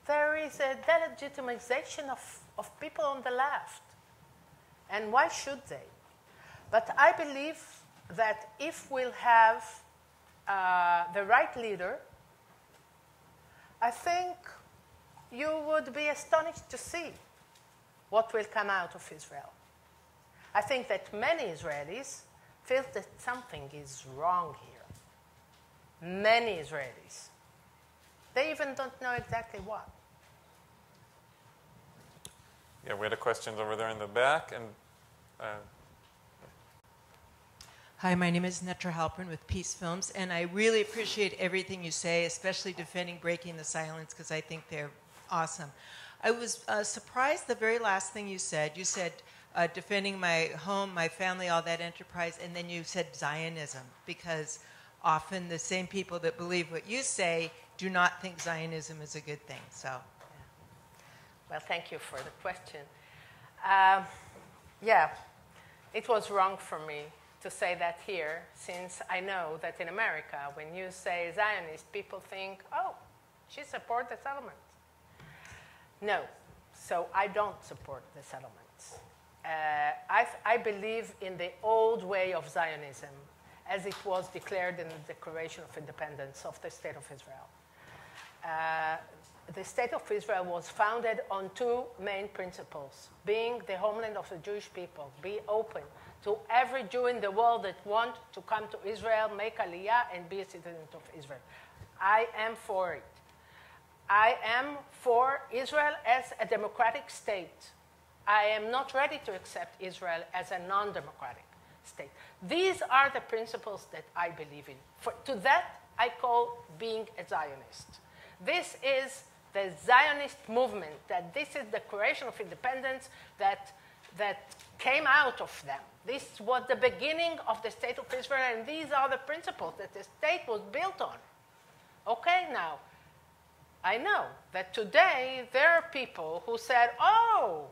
there is a delegitimization of people on the left. And why should they? But I believe that if we'll have the right leader, I think you would be astonished to see what will come out of Israel. I think that many Israelis feel that something is wrong here. Many Israelis. They even don't know exactly what. Yeah, we had a question over there in the back. And Hi, my name is Netra Halpern with Peace Films, and I really appreciate everything you say, especially defending breaking the silence, because I think they're awesome. I was surprised the very last thing you said. You said defending my home, my family, all that enterprise, and then you said Zionism, because often the same people that believe what you say do not think Zionism is a good thing. So, well, thank you for the question. Yeah, it was wrong for me to say that here, since I know that in America, when you say Zionist, people think, oh, she supports the settlement. No, so I don't support the settlements. I believe in the old way of Zionism, as it was declared in the Declaration of Independence of the State of Israel. The State of Israel was founded on two main principles: being the homeland of the Jewish people, be open to every Jew in the world that wants to come to Israel, make Aliyah, and be a citizen of Israel. I am for it. I am for Israel as a democratic state. I am not ready to accept Israel as a non-democratic state. These are the principles that I believe in. To that, I call being a Zionist. This is the Zionist movement, that this is the Declaration of Independence that came out of them. This was the beginning of the State of Israel, and these are the principles that the state was built on. Okay, now, I know that today there are people who said, oh,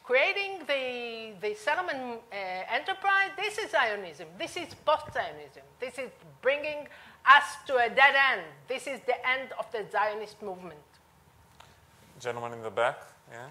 creating the settlement enterprise, this is Zionism. This is post-Zionism. This is bringing us to a dead end. This is the end of the Zionist movement. Gentleman in the back, yeah?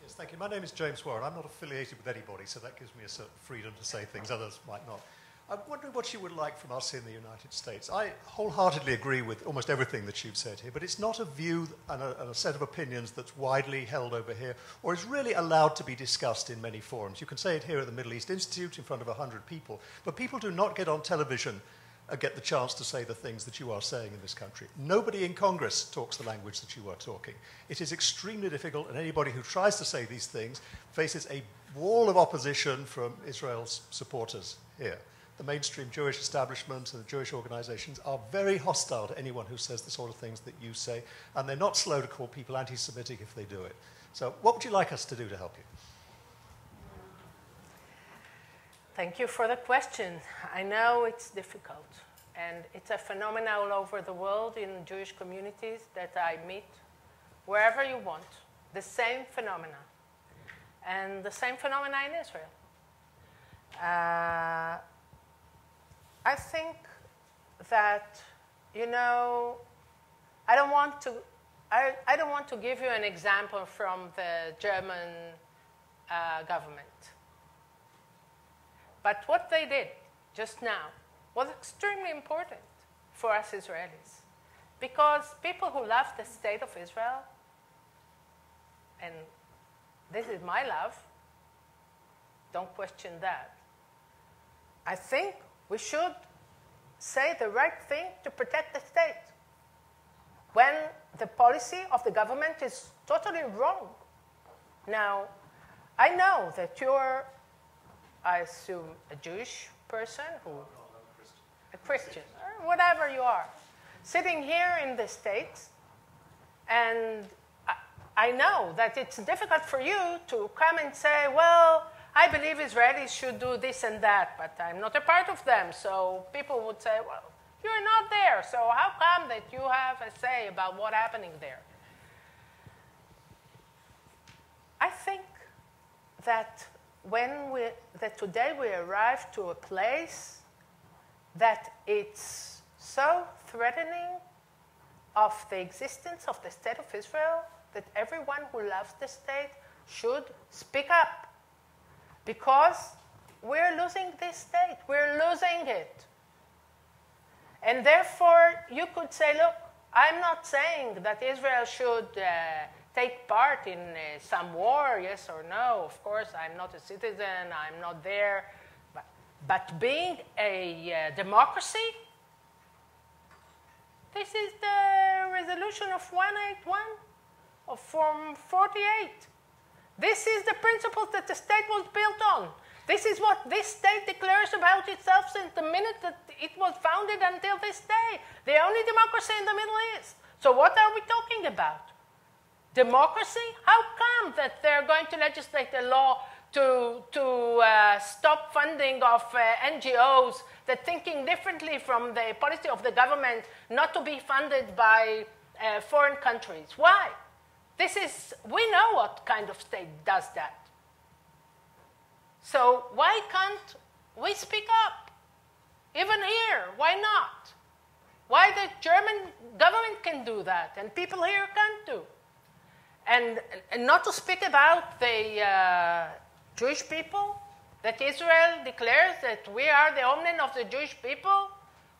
Yes, thank you. My name is James Warren. I'm not affiliated with anybody, so that gives me a certain freedom to say things others might not. I'm wondering what you would like from us in the United States. I wholeheartedly agree with almost everything that you've said here, but it's not a view and a set of opinions that's widely held over here or is really allowed to be discussed in many forums. You can say it here at the Middle East Institute in front of 100 people, but people do not get on television and get the chance to say the things that you are saying in this country. Nobody in Congress talks the language that you are talking. It is extremely difficult, and anybody who tries to say these things faces a wall of opposition from Israel's supporters here. The mainstream Jewish establishment and the Jewish organizations are very hostile to anyone who says the sort of things that you say, and they're not slow to call people anti-Semitic if they do it. So what would you like us to do to help you? Thank you for the question. I know it's difficult, and it's a phenomenon all over the world in Jewish communities that I meet, wherever you want, the same phenomena, and the same phenomena in Israel. I think that, you know, I don't want to give you an example from the German government. But what they did just now was extremely important for us Israelis, because people who love the state of Israel, and this is my love, don't question that, I think we should say the right thing to protect the state when the policy of the government is totally wrong. Now, I know that you're, I assume, a Jewish person who, a Christian, or whatever you are, sitting here in the States, and I know that it's difficult for you to come and say, well, I believe Israelis should do this and that, but I'm not a part of them. So people would say, well, you're not there, so how come that you have a say about what's happening there? I think that that today we arrive to a place that it's so threatening of the existence of the State of Israel, that everyone who loves the state should speak up. Because we're losing this state. We're losing it. And therefore, you could say, look, I'm not saying that Israel should take part in some war, yes or no. Of course, I'm not a citizen. I'm not there. But being a democracy, this is the resolution of 181 from 48. This is the principles that the state was built on. This is what this state declares about itself since the minute that it was founded until this day. The only democracy in the Middle East. So what are we talking about? Democracy? How come that they're going to legislate a law to stop funding of NGOs that thinking differently from the policy of the government not to be funded by foreign countries? Why? We know what kind of state does that. So why can't we speak up? Even here, why not? Why the German government can do that and people here can't do? And not to speak about the Jewish people, that Israel declares that we are the homeland of the Jewish people.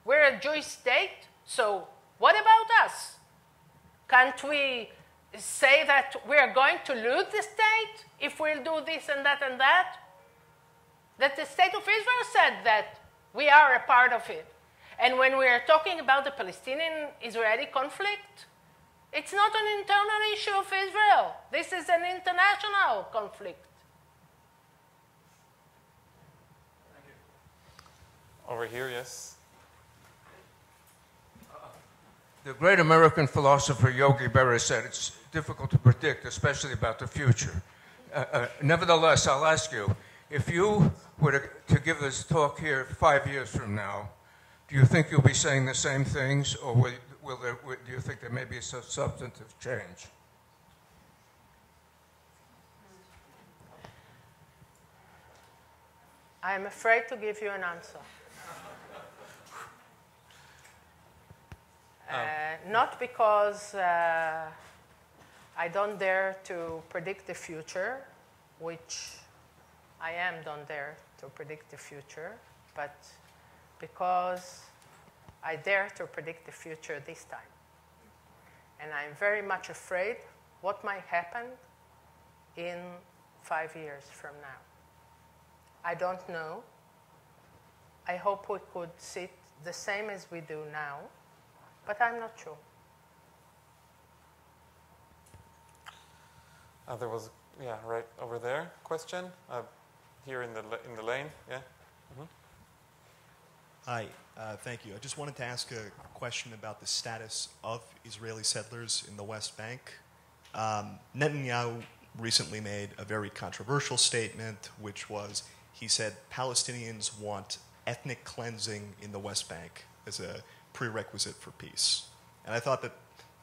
We're a Jewish state. So what about us? Can't we say that we're going to lose the state if we'll do this and that and that? That the state of Israel said that we are a part of it. And when we are talking about the Palestinian-Israeli conflict, it's not an internal issue of Israel. This is an international conflict. Over here, yes. The great American philosopher Yogi Berra said it's difficult to predict, especially about the future. Nevertheless, I'll ask you, if you were to give this talk here 5 years from now, do you think you'll be saying the same things, or do you think there may be a substantive change? I'm afraid to give you an answer. Not because I don't dare to predict the future, which I don't dare to predict the future, but because I dare to predict the future this time. And I'm very much afraid what might happen in 5 years from now. I don't know. I hope we could sit the same as we do now, but I'm not sure. There was, right over there, question. Here in the lane, yeah. Mm-hmm. Hi, thank you. I just wanted to ask a question about the status of Israeli settlers in the West Bank. Netanyahu recently made a very controversial statement, which was, he said Palestinians want ethnic cleansing in the West Bank as a prerequisite for peace. And I thought that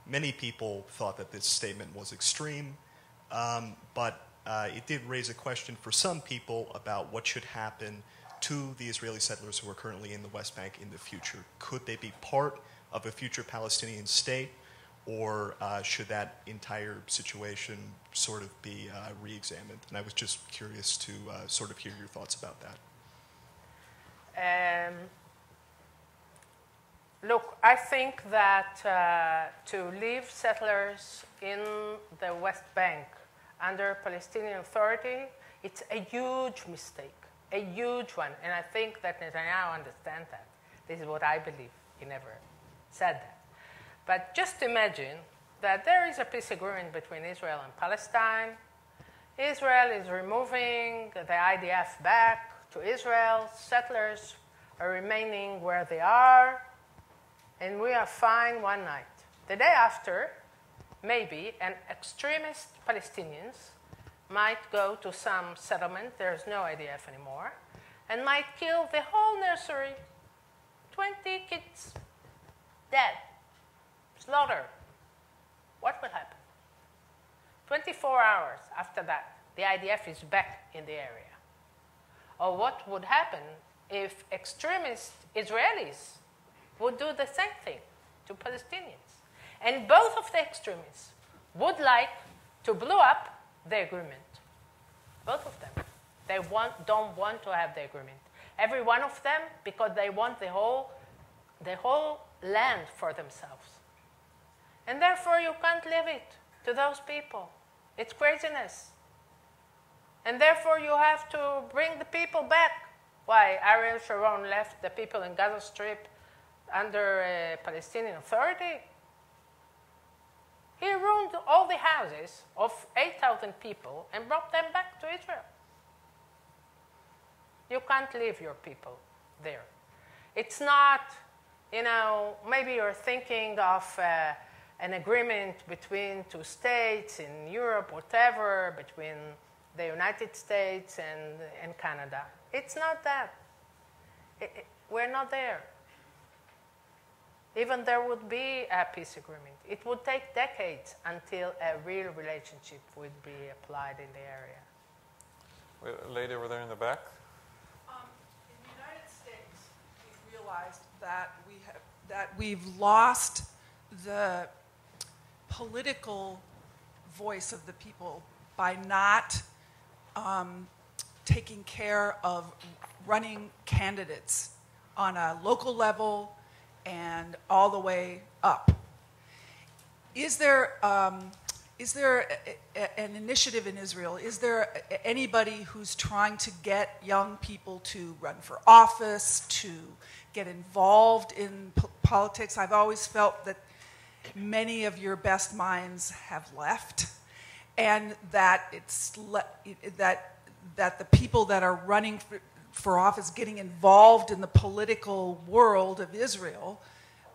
many people thought that this statement was extreme, but it did raise a question for some people about what should happen to the Israeli settlers who are currently in the West Bank in the future. Could they be part of a future Palestinian state, or should that entire situation sort of be re-examined? And I was just curious to sort of hear your thoughts about that. Look, I think that to leave settlers in the West Bank under Palestinian Authority, it's a huge mistake, a huge one. And I think that Netanyahu understands that. This is what I believe. He never said that. But just imagine that there is a peace agreement between Israel and Palestine. Israel is removing the IDF back to Israel. Settlers are remaining where they are. And we are fine one night. The day after, maybe an extremist Palestinians might go to some settlement, there's no IDF anymore, and might kill the whole nursery. 20 kids dead, slaughter. What will happen? 24 hours after that, the IDF is back in the area. Or what would happen if extremist Israelis would do the same thing to Palestinians? And both of the extremists would like to blow up the agreement. Both of them. They don't want to have the agreement. Every one of them, because they want the whole land for themselves. And therefore, you can't leave it to those people. It's craziness. And therefore, you have to bring the people back. Why? Ariel Sharon left the people in Gaza Strip under a Palestinian Authority. He ruined all the houses of 8,000 people and brought them back to Israel. You can't leave your people there. It's not, maybe you're thinking of an agreement between two states in Europe, whatever, between the United States and Canada. It's not that. We're not there. Even there would be a peace agreement. It would take decades until a real relationship would be applied in the area. Wait, lady over there in the back. In the United States, we've realized that we've lost the political voice of the people by not taking care of running candidates on a local level and all the way up. Is there an initiative in Israel? Is there anybody who's trying to get young people to run for office, to get involved in politics? I've always felt that many of your best minds have left, and that that the people that are running for office, getting involved in the political world of Israel,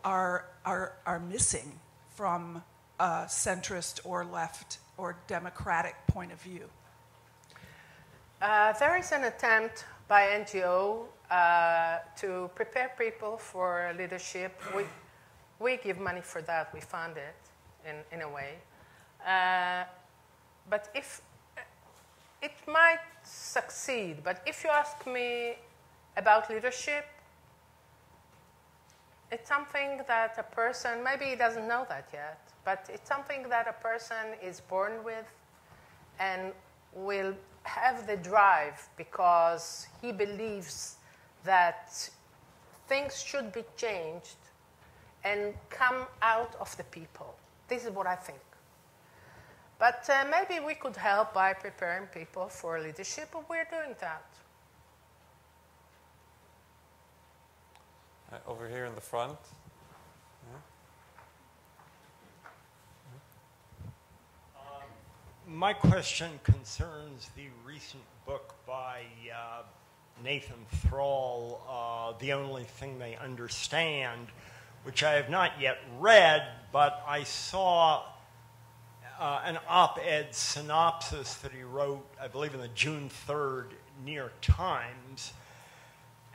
are missing from a centrist or left or democratic point of view. There is an attempt by NGO to prepare people for leadership. We give money for that. We fund it in a way. But if it might succeed, but if you ask me about leadership, it's something that a person, maybe he doesn't know that yet, but it's something that a person is born with and will have the drive because he believes that things should be changed and come out of the people. This is what I think. But maybe we could help by preparing people for leadership, and we're doing that. Over here in the front. My question concerns the recent book by Nathan Thrall, The Only Thing They Understand, which I have not yet read, but I saw an op-ed synopsis that he wrote, I believe in the June 3rd New York Times.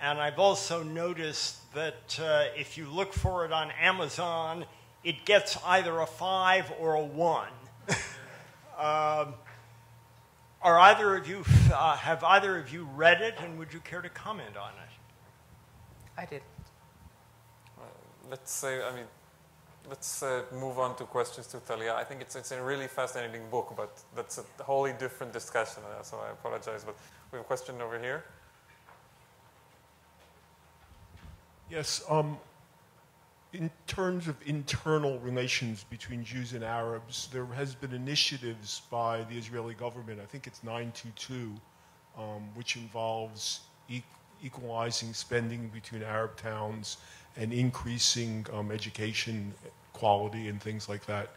And I've also noticed that if you look for it on Amazon, it gets either a 5 or a 1. Have either of you read it, and would you care to comment on it? I did. Let's move on to questions to Talia. I think it's a really fascinating book, but that's a wholly different discussion, so I apologize. But we have a question over here. Yes, in terms of internal relations between Jews and Arabs, there has been initiatives by the Israeli government, I think it's 922, which involves equalizing spending between Arab towns and increasing education quality and things like that,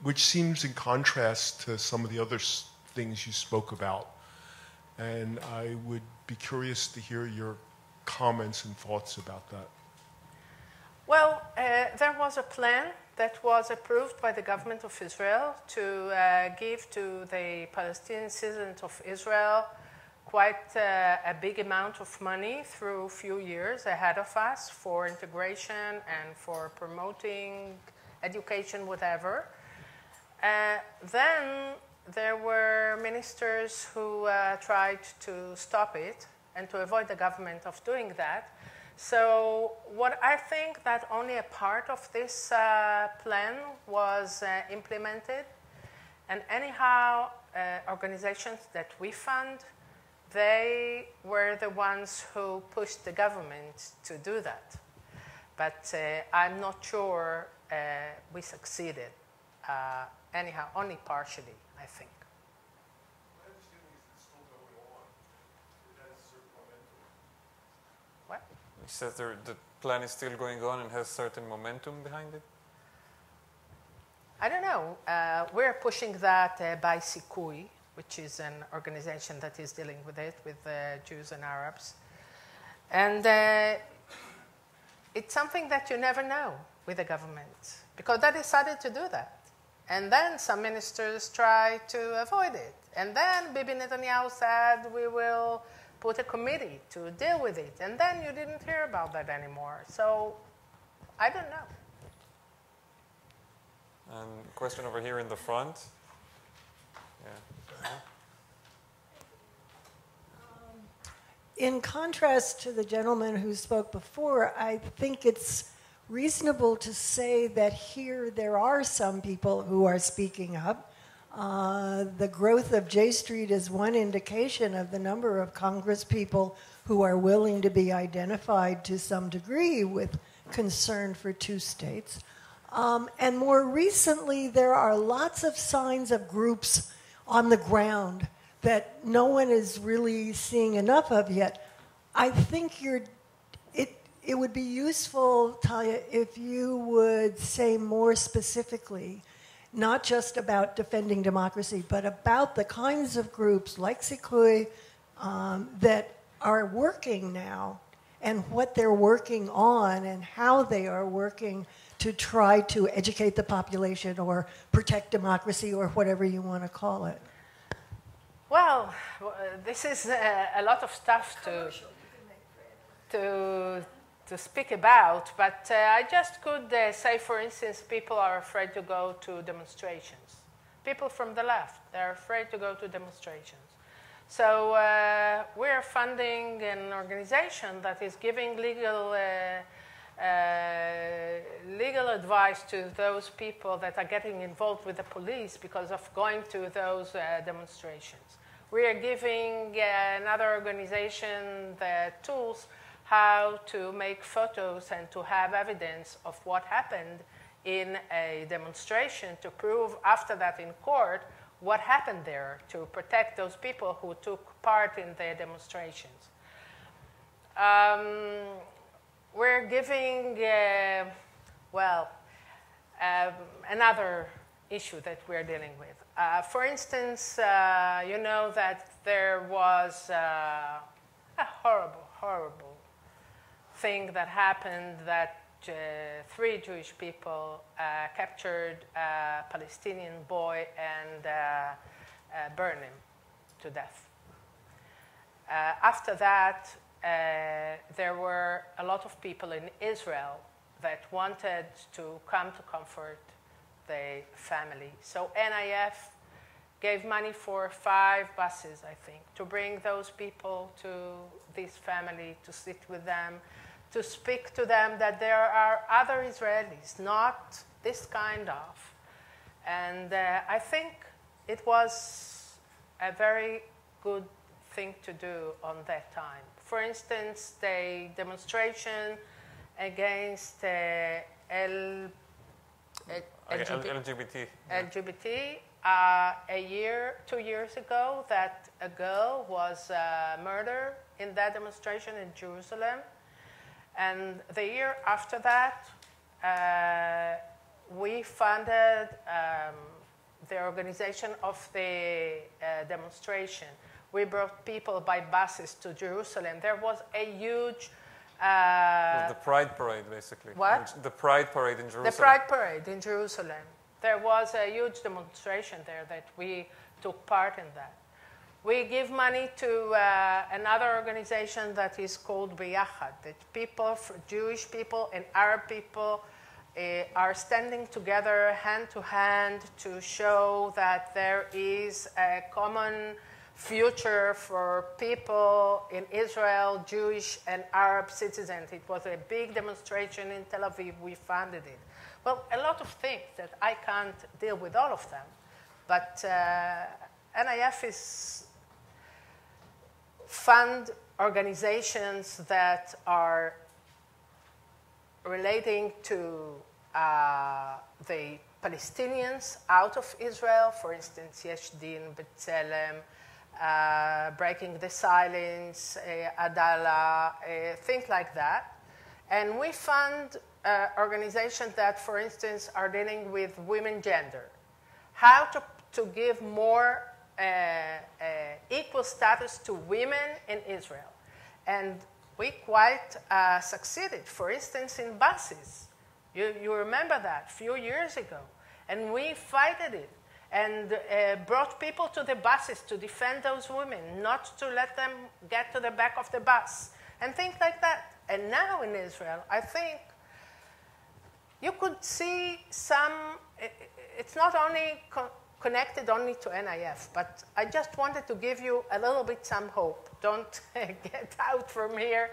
which seems in contrast to some of the other things you spoke about. And I would be curious to hear your comments and thoughts about that. Well, there was a plan that was approved by the government of Israel to give to the Palestinian citizens of Israel quite a big amount of money through a few years ahead of us for integration and for promoting education, whatever. Then there were ministers who tried to stop it and to avoid the government of doing that. So what I think that only a part of this plan was implemented. And anyhow, organizations that we fund, they were the ones who pushed the government to do that. But I'm not sure we succeeded. Anyhow, only partially, I think. My understanding is it's still going on. It has certain momentum. What? You said the plan is still going on and has certain momentum behind it? I don't know. We're pushing that by Sikui, which is an organization that is dealing with it, with Jews and Arabs. And it's something that you never know with the government, because they decided to do that. And then some ministers try to avoid it. And then Bibi Netanyahu said, we will put a committee to deal with it. And then you didn't hear about that anymore. So I don't know. And question over here in the front. Yeah. In contrast to the gentleman who spoke before, I think it's reasonable to say that here there are some people who are speaking up. The growth of J Street is one indication of the number of Congress people who are willing to be identified to some degree with concern for two states. And more recently, there are lots of signs of groups on the ground that no one is really seeing enough of yet. I think it would be useful, Talia, if you would say more specifically, not just about defending democracy, but about the kinds of groups like Sikui that are working now and what they're working on and how they are working to try to educate the population or protect democracy or whatever you want to call it. Well, this is a lot of stuff to speak about, but I just could say, for instance, people are afraid to go to demonstrations. People from the left, they're afraid to go to demonstrations. So we're funding an organization that is giving legal advice to those people that are getting involved with the police because of going to those demonstrations. We are giving another organization the tools how to make photos and to have evidence of what happened in a demonstration to prove after that in court what happened there to protect those people who took part in the demonstrations. We're giving, another issue that we're dealing with. For instance, you know that there was a horrible, horrible thing that happened that 3 Jewish people captured a Palestinian boy and burned him to death. After that, there were a lot of people in Israel that wanted to come to comfort the family. So NIF gave money for 5 buses, I think, to bring those people to this family, to sit with them, to speak to them that there are other Israelis, not this kind of. And I think it was a very good thing to do on that time. For instance, the demonstration against LGBT. LGBT, 2 years ago, that a girl was murdered in that demonstration in Jerusalem. And the year after that, we funded the organization of the demonstration. We brought people by buses to Jerusalem. There was a huge... the Pride Parade, basically. What? The Pride Parade in Jerusalem. The Pride Parade in Jerusalem. There was a huge demonstration there that we took part in that. We give money to another organization that is called Biyachad, that people, Jewish people and Arab people are standing together hand to hand to show that there is a common future for people in Israel, Jewish and Arab citizens. It was a big demonstration in Tel Aviv. We funded it. Well, a lot of things that I can't deal with all of them. But NIF is fund organizations that are relating to the Palestinians out of Israel, for instance, Yesh Din, B'Tselem, Breaking the Silence, Adala, things like that. And we fund organizations that, for instance, are dealing with women gender. How to give more equal status to women in Israel. And we quite succeeded, for instance, in buses. You remember that a few years ago. And we fighted it and brought people to the buses to defend those women, not to let them get to the back of the bus, and things like that. And now in Israel, I think you could see some, it's not only connected only to NIF, but I just wanted to give you a little bit some hope. Don't get out from here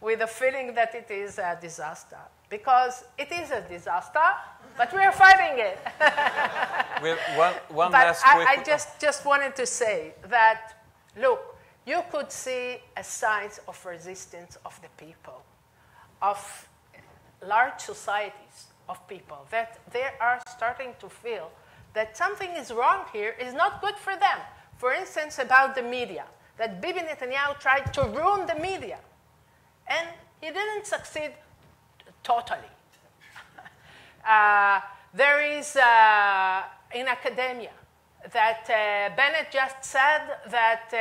with a feeling that it is a disaster, because it is a disaster, but we are fighting it. We have one but last quick... I just wanted to say that, look, you could see a signs of resistance of the people, of large societies of people, that they are starting to feel that something is wrong here, is not good for them. For instance, about the media, that Bibi Netanyahu tried to ruin the media, and he didn't succeed totally. There is in academia that Bennett just said that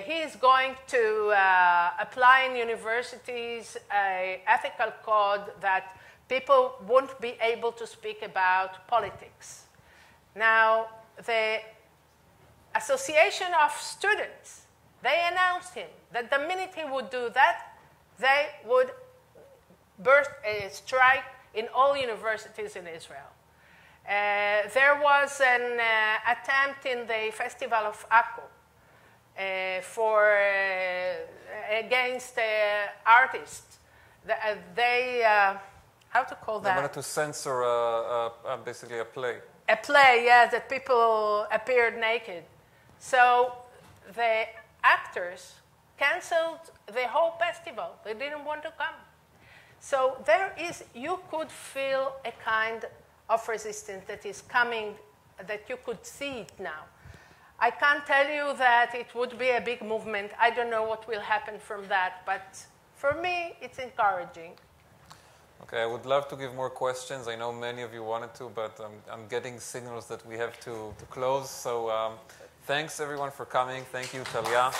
he is going to apply in universities an ethical code that people won't be able to speak about politics. Now, the Association of Students, they announced him that the minute he would do that, they would burst a strike in all universities in Israel. There was an attempt in the Festival of Akko against artists. They, how to call that? They wanted to censor basically a play. A play, yes, that people appeared naked. So the actors canceled the whole festival. They didn't want to come. So there is, you could feel a kind of resistance that is coming, that you could see it now. I can't tell you that it would be a big movement. I don't know what will happen from that, but for me, it's encouraging. Okay, I would love to give more questions. I know many of you wanted to, but I'm getting signals that we have to close. So thanks, everyone, for coming. Thank you, Talia.